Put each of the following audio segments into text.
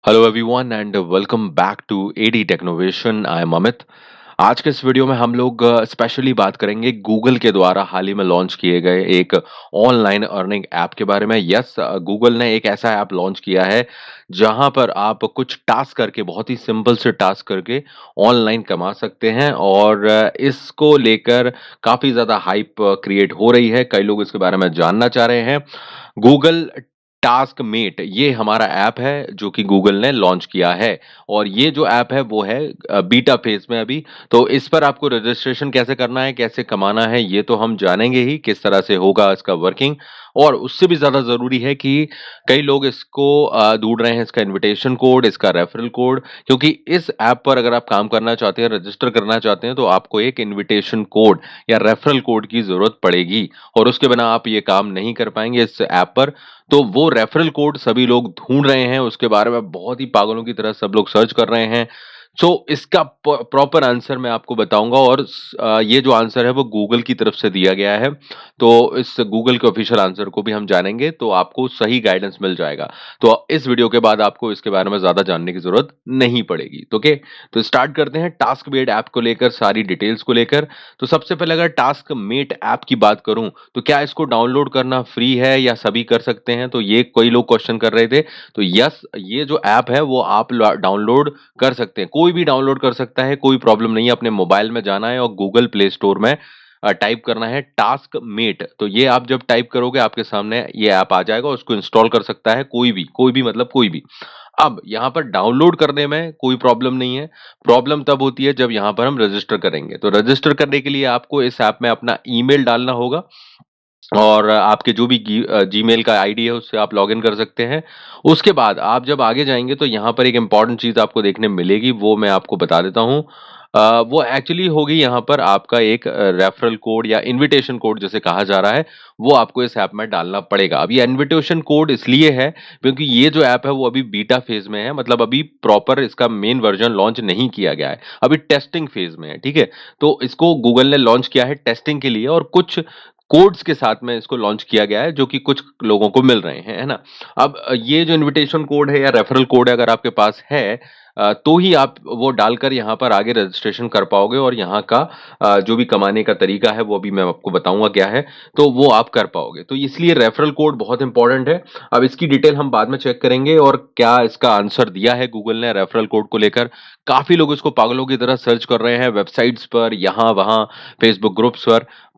Hello everyone and welcome back to AD Technovation. I am Amit. आज के इस video में हम लोग स्पेशली बात करेंगे गूगल के द्वारा हाल ही में लॉन्च किए गए एक ऑनलाइन अर्निंग ऐप के बारे में। यस, गूगल ने एक ऐसा ऐप लॉन्च किया है जहां पर आप कुछ टास्क करके, बहुत ही सिंपल से टास्क करके ऑनलाइन कमा सकते हैं। और इसको लेकर काफी ज्यादा हाइप क्रिएट हो रही है, कई लोग इसके बारे में जानना चाह रहे हैं। गूगल टास्क मेट ये हमारा ऐप है जो कि गूगल ने लॉन्च किया है। और ये जो ऐप है वो है बीटा फेज में अभी। तो इस पर आपको रजिस्ट्रेशन कैसे करना है, कैसे कमाना है, ये तो हम जानेंगे ही, किस तरह से होगा इसका वर्किंग। और उससे भी ज्यादा जरूरी है कि कई लोग इसको ढूंढ रहे हैं, इसका इनविटेशन कोड, इसका रेफरल कोड। क्योंकि इस ऐप पर अगर आप काम करना चाहते हैं, रजिस्टर करना चाहते हैं, तो आपको एक इनविटेशन कोड या रेफरल कोड की जरूरत पड़ेगी। और उसके बिना आप ये काम नहीं कर पाएंगे इस ऐप पर। तो वो रेफरल कोड सभी लोग ढूंढ रहे हैं, उसके बारे में बहुत ही पागलों की तरह सब लोग सर्च कर रहे हैं। सो इसका प्रॉपर आंसर मैं आपको बताऊंगा। और ये जो आंसर है वो गूगल की तरफ से दिया गया है। तो इस गूगल के ऑफिशियल आंसर को भी हम जानेंगे तो आपको सही गाइडेंस मिल जाएगा। तो इस वीडियो के बाद आपको इसके बारे में ज्यादा जानने की जरूरत नहीं पड़ेगी। तो ओके, तो स्टार्ट करते हैं टास्क मेट ऐप को लेकर, सारी डिटेल्स को लेकर। तो सबसे पहले अगर टास्क मेट ऐप की बात करूं, तो क्या इसको डाउनलोड करना फ्री है या सभी कर सकते हैं, तो ये कई लोग क्वेश्चन कर रहे थे। तो यस, ये जो ऐप है वो आप डाउनलोड कर सकते हैं, कोई भी डाउनलोड कर सकता है, कोई प्रॉब्लम नहीं है। अपने मोबाइल में जाना है और गूगल प्ले स्टोर में टाइप करना है टास्क मेट। तो ये आप जब टाइप करोगे आपके सामने ये ऐप आ जाएगा, उसको इंस्टॉल कर सकता है कोई भी मतलब कोई भी। अब यहाँ पर डाउनलोड करने में कोई प्रॉब्लम नहीं है। प्रॉब्लम तब होती है जब यहाँ पर हम रजिस्टर करेंगे। तो रजिस्टर करने के लिए आपको इस ऐप में अपना ईमेल डालना होगा। और आपके जो भी जीमेल का आईडी है उससे आप लॉगिन कर सकते हैं। उसके बाद आप जब आगे जाएंगे तो यहाँ पर एक इंपॉर्टेंट चीज आपको देखने मिलेगी, वो मैं आपको बता देता हूँ। वो एक्चुअली होगी यहाँ पर आपका एक रेफरल कोड या इनविटेशन कोड जैसे कहा जा रहा है, वो आपको इस ऐप में डालना पड़ेगा। अब ये इनविटेशन कोड इसलिए है क्योंकि ये जो ऐप है वो अभी बीटा फेज में है, मतलब अभी प्रॉपर इसका मेन वर्जन लॉन्च नहीं किया गया है, अभी टेस्टिंग फेज में है। ठीक है, तो इसको गूगल ने लॉन्च किया है टेस्टिंग के लिए, और कुछ कोड्स के साथ में इसको लॉन्च किया गया है जो कि कुछ लोगों को मिल रहे हैं, है ना। अब ये जो इनविटेशन कोड है या रेफरल कोड है, अगर आपके पास है तो ही आप वो डालकर यहाँ पर आगे रजिस्ट्रेशन कर पाओगे। और यहाँ का जो भी कमाने का तरीका है वो भी मैं आपको बताऊंगा क्या है, तो वो आप कर पाओगे। तो इसलिए रेफरल कोड बहुत इंपॉर्टेंट है। अब इसकी डिटेल हम बाद में चेक करेंगे और क्या इसका आंसर दिया है गूगल ने रेफरल कोड को लेकर। काफी लोग इसको पागलों की तरह सर्च कर रहे हैं वेबसाइट्स पर, यहाँ वहाँ, फेसबुक ग्रुप्स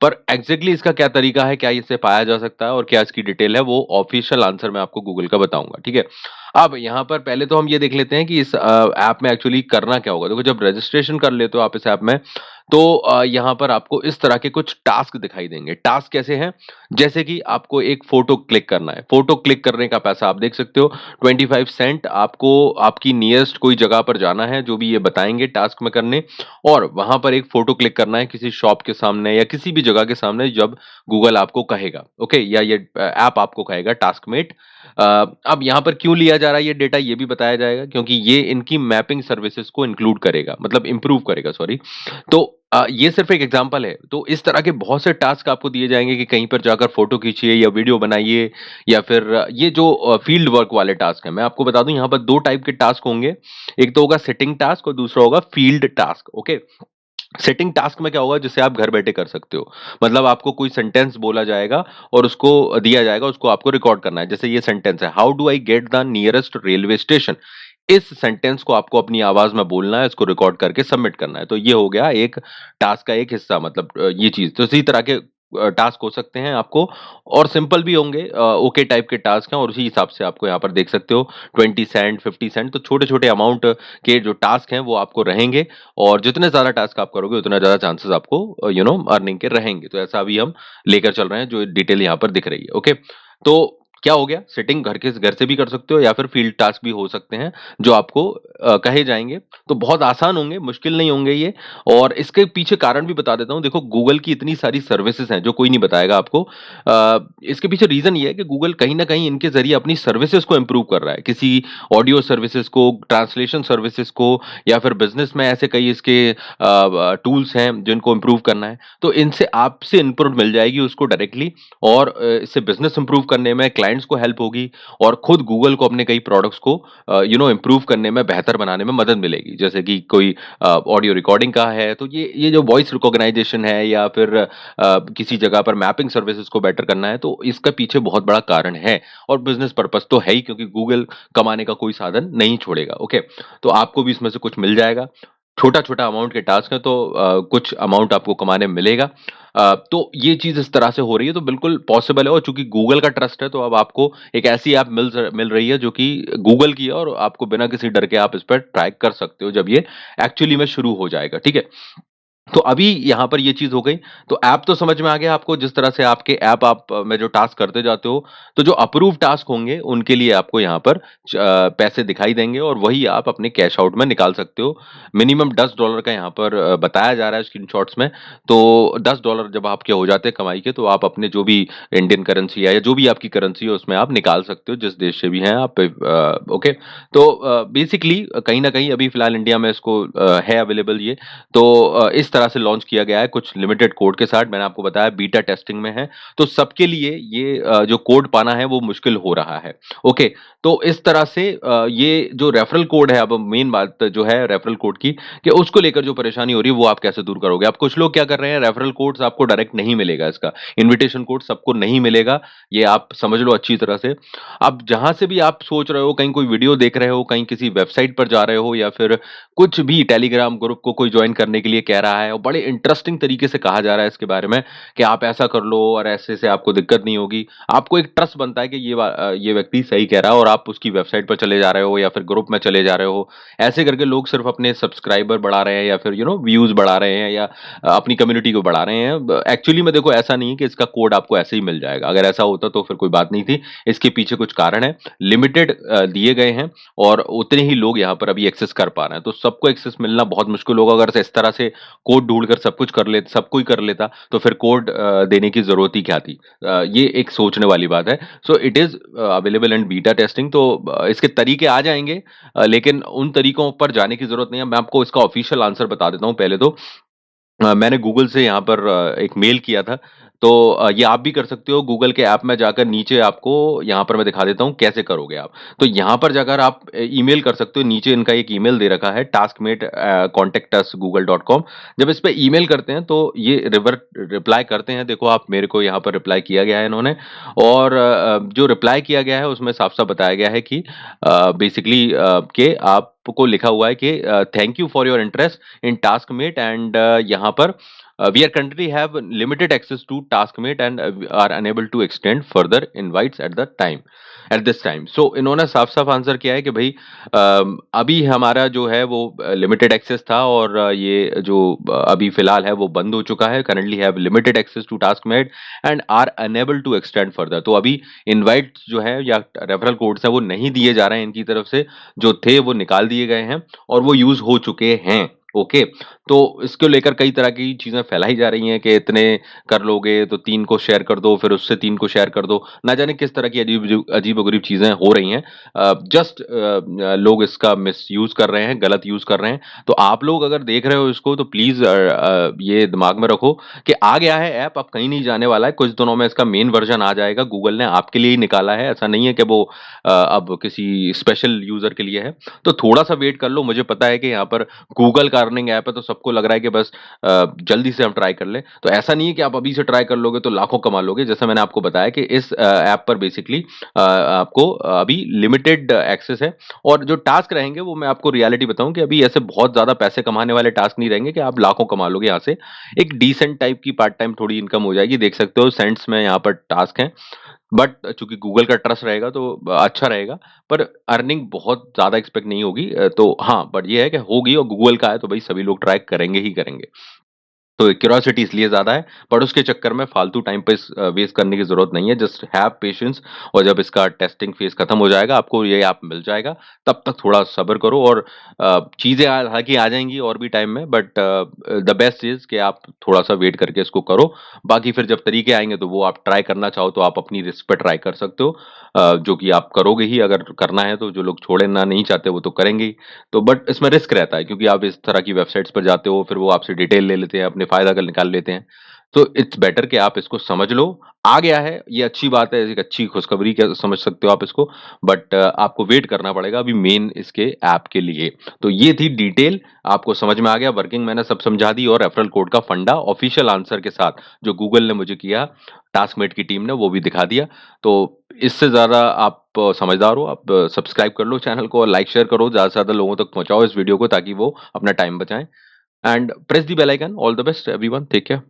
पर एग्जैक्टली इसका क्या तरीका है, क्या इसे पाया जा सकता है और क्या इसकी डिटेल है, वो ऑफिशियल आंसर मैं आपको गूगल का बताऊंगा। ठीक है, अब यहाँ पर पहले तो हम ये देख लेते हैं कि इस ऐप में एक्चुअली करना क्या होगा। देखो, जब रजिस्ट्रेशन कर लेते हो आप इस ऐप में, तो यहाँ पर आपको इस तरह के कुछ टास्क दिखाई देंगे। टास्क कैसे हैं, जैसे कि आपको एक फोटो क्लिक करना है, फोटो क्लिक करने का पैसा आप देख सकते हो 25 सेंट। आपको आपकी नियरेस्ट कोई जगह पर जाना है, जो भी ये बताएंगे टास्क में करने, और वहां पर एक फोटो क्लिक करना है किसी शॉप के सामने या किसी भी जगह के सामने जब गूगल आपको कहेगा, ओके, या ये ऐप आपको कहेगा टास्कमेट। अब यहाँ पर क्यों लिया जा रहा है ये डेटा, ये भी बताया जाएगा, क्योंकि ये इनकी मैपिंग सर्विसेज को इंक्लूड करेगा, मतलब इंप्रूव करेगा, सॉरी। तो ये सिर्फ एक एग्जांपल है। तो इस तरह के बहुत से टास्क आपको दिए जाएंगे कि कहीं पर जाकर फोटो खींचिए या वीडियो बनाइए, या फिर ये जो फील्ड वर्क वाले टास्क है, मैं आपको बता दूं यहाँ पर दो टाइप के टास्क होंगे। एक तो होगा सिटिंग टास्क और दूसरा होगा field task. Okay, setting task में क्या होगा, जिसे आप घर बैठे कर सकते हो, मतलब आपको कोई सेंटेंस बोला जाएगा और उसको दिया जाएगा, उसको आपको रिकॉर्ड करना है। जैसे ये सेंटेंस है, how do I get the nearest railway station. इस सेंटेंस को आपको अपनी आवाज में बोलना है, इसको रिकॉर्ड करके सबमिट करना है। तो ये हो गया एक टास्क का एक हिस्सा, मतलब ये चीज। तो इसी तरह के टास्क हो सकते हैं आपको, और सिंपल भी होंगे, ओके टाइप के टास्क हैं, और उसी हिसाब से आपको यहाँ पर देख सकते हो 20 सेंट, 50 सेंट, तो छोटे छोटे अमाउंट के जो टास्क हैं वो आपको रहेंगे। और जितने ज्यादा टास्क आप करोगे उतना ज्यादा चांसेस आपको अर्निंग के रहेंगे। तो ऐसा अभी हम लेकर चल रहे हैं, जो डिटेल यहाँ पर दिख रही है। ओके, तो क्या हो गया, सेटिंग घर से भी कर सकते हो या फिर फील्ड टास्क भी हो सकते हैं जो आपको कहे जाएंगे। तो बहुत आसान होंगे, मुश्किल नहीं होंगे ये। और इसके पीछे कारण भी बता देता हूं। देखो, गूगल की इतनी सारी सर्विसेज हैं जो कोई नहीं बताएगा आपको। इसके पीछे रीजन ये है कि गूगल कहीं ना कहीं इनके जरिए अपनी सर्विसेज को इंप्रूव कर रहा है, किसी ऑडियो सर्विसेज को, ट्रांसलेशन सर्विसेज को, या फिर बिजनेस में ऐसे कई इसके टूल्स हैं जिनको इंप्रूव करना है। तो इनसे आपसे इनपुट मिल जाएगी उसको डायरेक्टली, और इससे बिजनेस इंप्रूव करने में, क्लाइंट क्लाइंट्स को हेल्प होगी और खुद गूगल को अपने कई प्रोडक्ट्स को इम्प्रूव करने में, बेहतर बनाने में मदद मिलेगी। जैसे कि कोई ऑडियो रिकॉर्डिंग का है, तो ये जो वॉइस रिकॉग्नाइजेशन है या फिर किसी जगह पर मैपिंग सर्विसेज को बेटर करना है, तो इसका पीछे बहुत बड़ा कारण है। और बिज़नेस पर्पज़ तो है ही, क्योंकि गूगल कमाने का कोई साधन नहीं छोड़ेगा, ओके? तो आपको भी इसमें से कुछ मिल जाएगा। छोटा-छोटा अमाउंट के टास्क हैं, तो कुछ अमाउंट आपको कमाने मिलेगा। तो ये चीज़ इस तरह से हो रही है, तो बिल्कुल पॉसिबल है। और चूँकि गूगल का ट्रस्ट है, तो अब आपको एक ऐसी ऐप मिल रही है जो कि गूगल की है, और आपको बिना किसी डर के आप इस पर ट्राई कर सकते हो जब ये एक्चुअली में शुरू हो जाएगा, ठीक है? तो अभी यहाँ पर ये चीज़ हो गई, तो ऐप तो समझ में आ गया आपको। जिस तरह से आपके ऐप आप में जो टास्क करते जाते हो, तो जो अप्रूव टास्क होंगे, उनके लिए आपको यहाँ पर पैसे दिखाई देंगे और वही आप अपने कैश आउट में निकाल सकते हो। मिनिमम $10 का यहाँ पर बताया जा रहा है स्क्रीनशॉट्स में। तो $10 जब आपके हो जाते हैं कमाई के, तो आप अपने जो भी इंडियन करेंसी है या जो भी आपकी करेंसी है, उसमें आप निकाल सकते हो, जिस देश से भी हैं आप। ओके। तो बेसिकली कहीं न कहीं अभी फ़िलहाल इंडिया में इसको है अवेलेबल ये। तो इस तरह से लॉन्च किया गया है कुछ लिमिटेड कोड के साथ। मैंने आपको बताया बीटा टेस्टिंग में है, तो सबके लिए ये जो कोड पाना है वो मुश्किल हो रहा है। ओके, तो इस तरह से ये जो रेफरल कोड है, अब मेन बात जो है रेफरल कोड की, कि उसको लेकर जो परेशानी हो रही है वो आप कैसे दूर करोगे? अब कुछ लोग क्या कर रहे हैं, रेफरल कोड्स आपको डायरेक्ट नहीं मिलेगा इसका, इन्विटेशन कोड सबको नहीं मिलेगा, ये आप समझ लो अच्छी तरह से। अब जहाँ से भी आप सोच रहे हो, कहीं कोई वीडियो देख रहे हो, कहीं किसी वेबसाइट पर जा रहे हो, या फिर कुछ भी टेलीग्राम ग्रुप को कोई जॉइन करने के लिए कह रहा है और बड़े इंटरेस्टिंग तरीके से कहा जा रहा है इसके बारे में कि आप ऐसा कर लो और ऐसे से आपको दिक्कत नहीं होगी। आपको एक ट्रस्ट बनता है कि ये व्यक्ति सही कह रहा है, और आप उसकी वेबसाइट पर चले जा रहे हो या फिर ग्रुप में चले जा रहे हो। ऐसे करके लोग सिर्फ अपने सब्सक्राइबर बढ़ा रहे हैं या फिर व्यूज़ बढ़ा रहे हैं, या अपनी कम्युनिटी को बढ़ा रहे हैं। ब एक्चुअली में देखो, ऐसा नहीं है कि इसका कोड आपको ऐसे ही मिल जाएगा। अगर ऐसा होता तो फिर कोई बात नहीं थी। इसके पीछे कुछ कारण है। लिमिटेड दिए गए हैं और उतने ही लोग यहाँ पर अभी एक्सेस कर पा रहे हैं। तो सबको एक्सेस मिलना बहुत मुश्किल होगा। अगर इस तरह से कोड ढूँढकर सब कोई कर लेता, तो फिर कोड देने की ज़रूरत ही क्या थी? ये एक सोचने वाली बात है। So it is available in beta testing. तो इसके तरीके आ जाएँगे, लेकिन उन तरीकों पर जाने की ज़रूरत नहीं है। मैं आपको इसका ऑफ़िशियल आंसर बता देता हूँ पहले तो। मैंने गूगल से यहाँ पर एक मेल किया था, तो ये आप भी कर सकते हो। गूगल के ऐप में जाकर नीचे आपको यहाँ पर मैं दिखा देता हूँ कैसे करोगे आप। तो यहाँ पर जाकर आप ईमेल कर सकते हो। नीचे इनका एक ईमेल दे रखा है, taskmate contactus@google.com। जब इस पे ईमेल करते हैं, तो ये रिप्लाई करते हैं। देखो, आप मेरे को यहाँ पर रिप्लाई किया गया है इन्होंने, और जो रिप्लाई किया गया है उसमें साफ-साफ बताया गया है कि बेसिकली कि आपको लिखा हुआ है कि thank you for your interest in Taskmate, and यहाँ पर we are currently have limited access to taskmate and are unable to extend further invites at this time। so इन्होंने साफ-साफ आंसर किया है कि भाई अभी हमारा जो है वो लिमिटेड एक्सेस था, और ये जो अभी फिलहाल है वो बंद हो चुका है। currently have limited access to taskmate and are unable to extend further। तो अभी इनवाइट जो है या रेफरल कोड्स हैं वो नहीं दिए जा रहे हैं इनकी तरफ से, जो थे वो निकाल दिए गए हैं और वो यूज़ हो चुके हैं। ओके, तो इसको लेकर कई तरह की चीज़ें फैलाई जा रही हैं कि इतने कर लोगे तो 3 को शेयर कर दो, फिर उससे 3 को शेयर कर दो। ना जाने किस तरह की अजीब-ओ-गरीब चीज़ें हो रही हैं। जस्ट लोग इसका मिसयूज़ कर रहे हैं, गलत यूज़ कर रहे हैं। तो आप लोग अगर देख रहे हो इसको, तो प्लीज़ ये दिमाग में रखो कि आ गया है ऐप, अब कहीं नहीं जाने वाला है। कुछ दिनों में इसका मेन वर्ज़न आ जाएगा। गूगल ने आपके लिए ही निकाला है, ऐसा नहीं है कि वो अब किसी स्पेशल यूज़र के लिए है। तो थोड़ा-सा वेट कर लो। मुझे पता है कि यहाँ पर गूगल का अर्निंग ऐप है, तो सबको लग रहा है कि बस जल्दी से हम ट्राई कर लें। तो ऐसा नहीं है कि आप अभी से ट्राई कर लोगे तो लाखों कमा लोगे। जैसे मैंने आपको बताया कि इस ऐप पर बेसिकली आपको अभी लिमिटेड एक्सेस है, और जो टास्क रहेंगे वो मैं आपको रियलिटी बताऊँ कि अभी ऐसे बहुत ज़्यादा पैसे कमाने वाले टास्क नहीं रहेंगे कि आप लाखों कमा लोगे यहाँ से। एक डिसेंट टाइप की पार्ट टाइम थोड़ी इनकम हो जाएगी। देख सकते हो सेंट्स में यहाँ पर टास्क हैं। बट चूँकि गूगल का ट्रस्ट रहेगा, तो अच्छा रहेगा, पर अर्निंग बहुत ज़्यादा एक्सपेक्ट नहीं होगी। तो हाँ, बट ये है कि होगी, और गूगल का है तो भई सभी लोग ट्राई करेंगे ही करेंगे। तो क्यूरियोसिटी इसलिए ज़्यादा है, पर उसके चक्कर में फालतू टाइम पे वेस्ट करने की ज़रूरत नहीं है। जस्ट हैव पेशेंस, और जब इसका टेस्टिंग फेज़ खत्म हो जाएगा, आपको ये ऐप मिल जाएगा। तब तक थोड़ा सब्र करो, और चीज़ें हालाँकि आ जाएँगी और भी टाइम में, बट द बेस्ट इज़ कि आप थोड़ा-सा वेट करके इसको करो। बाकी फिर जब तरीके आएँगे, तो वो आप ट्राई करना चाहो तो आप अपनी रिस्क पे ट्राई कर सकते हो। जो कि आप करोगे ही अगर करना है तो। जो लोग छोड़ना नहीं चाहते वो तो करेंगे ही। तो बट इसमें रिस्क रहता है, क्योंकि आप इस तरह की वेबसाइट्स पर जाते हो, फिर वो आपसे डिटेल ले लेते हैं, अपने फ़ायदा का निकाल लेते हैं। तो इट्स बेटर कि आप इसको समझ लो। आ गया है, ये अच्छी बात है, एक अच्छी खुशखबरी कह समझ सकते हो आप इसको, बट आपको वेट करना पड़ेगा अभी मेन इसके ऐप के लिए। तो ये थी डिटेल, आपको समझ में आ गया, वर्किंग मैंने सब समझा दी और रेफरल कोड का फंडा ऑफिशियल आंसर के साथ जो गूगल ने मुझे किया, टास्कमेट की टीम ने वो भी दिखा दिया। तो इससे ज़्यादा आप समझदार हो, आप सब्सक्राइब कर लो चैनल को और लाइक शेयर करो, ज़्यादा से ज़्यादा लोगों तक पहुँचाओ इस वीडियो को ताकि वो अपना टाइम बचाएँ। And press the bell icon. All the best everyone, take care.